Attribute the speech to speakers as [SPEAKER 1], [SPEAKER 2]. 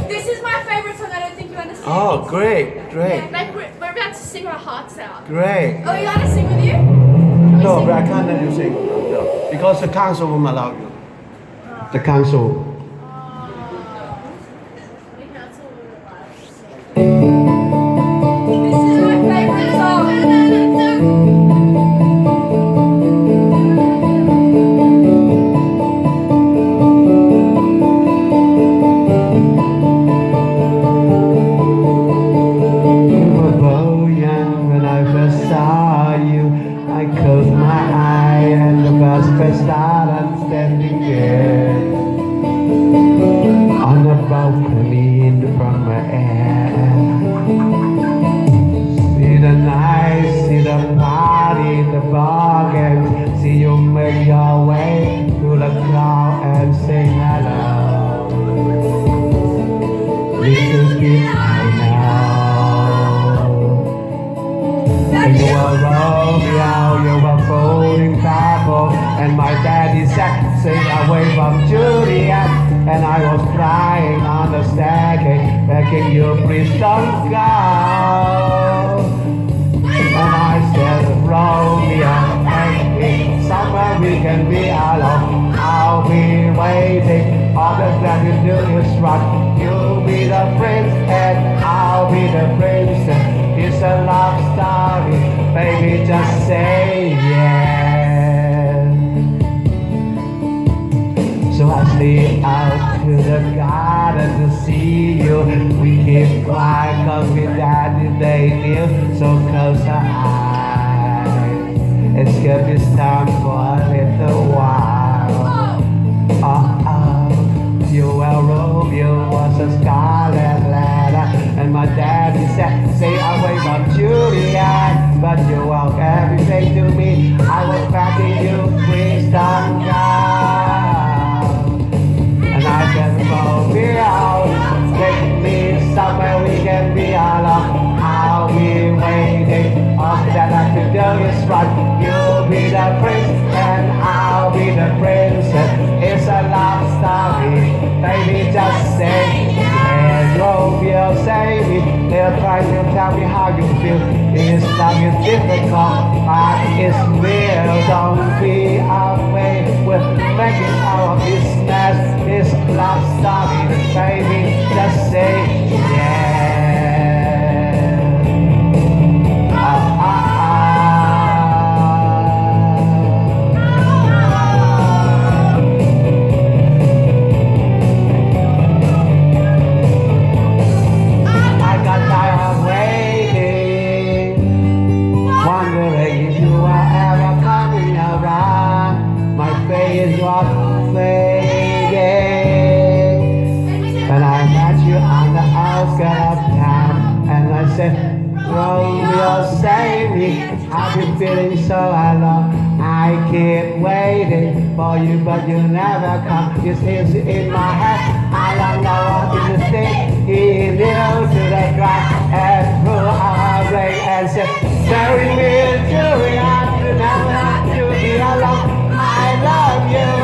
[SPEAKER 1] This is my favorite song. I don't think you understand.
[SPEAKER 2] Oh, great.
[SPEAKER 1] Yeah, like we're about to sing our hearts out.
[SPEAKER 2] Great.
[SPEAKER 1] Oh, you want to sing with you?
[SPEAKER 2] No, but I can't let you sing. No, because the council won't allow you. The council.
[SPEAKER 1] This is my favorite song.
[SPEAKER 2] You were both young when I first saw you. I closed my eye and the bus first started standing there on the balcony in the front air. See the night, see the party, the ball games. See you make your way through the crowd and sing hello. Little bit I know. And you were Romeo, you were folding purple, and my daddy said, "Sing away from Juliet." And I was crying on the staircase, begging you, please don't go. And I said, Romeo, take me somewhere we can be alone. I'll be waiting, all the that you do is right. You'll be the prince and I'll be the princess. It's a love story, baby, just say yes. So I stay out to the garden to see you. We keep quiet cause we daddy they knew. So close our eyes, it's good this time for a little while. You were Romeo was a scarlet letter, and my daddy said, "Stay away from Juliet." But you were everything to me. I was begging you, please don't go. And I said, Romeo, take me somewhere we can be alone. I'll be waiting. All that I can do is run. You'll be the prince and I'll be the princess. It's a love story, baby, just say and Romeo, save me. They'll try to tell me how you feel. It's not difficult, but it's real. Don't be afraid. We're making out of this mess. This love story, baby, just say yeah. And I met you on the outskirts of town, and I said, Romeo, save me. I've been feeling so alone. I keep waiting for you, but you never come. You still in my head. I don't know what is the thing. He kneeled to the ground and threw our ring and said, "Marry me, Juliet, you never have to be alone. I love you."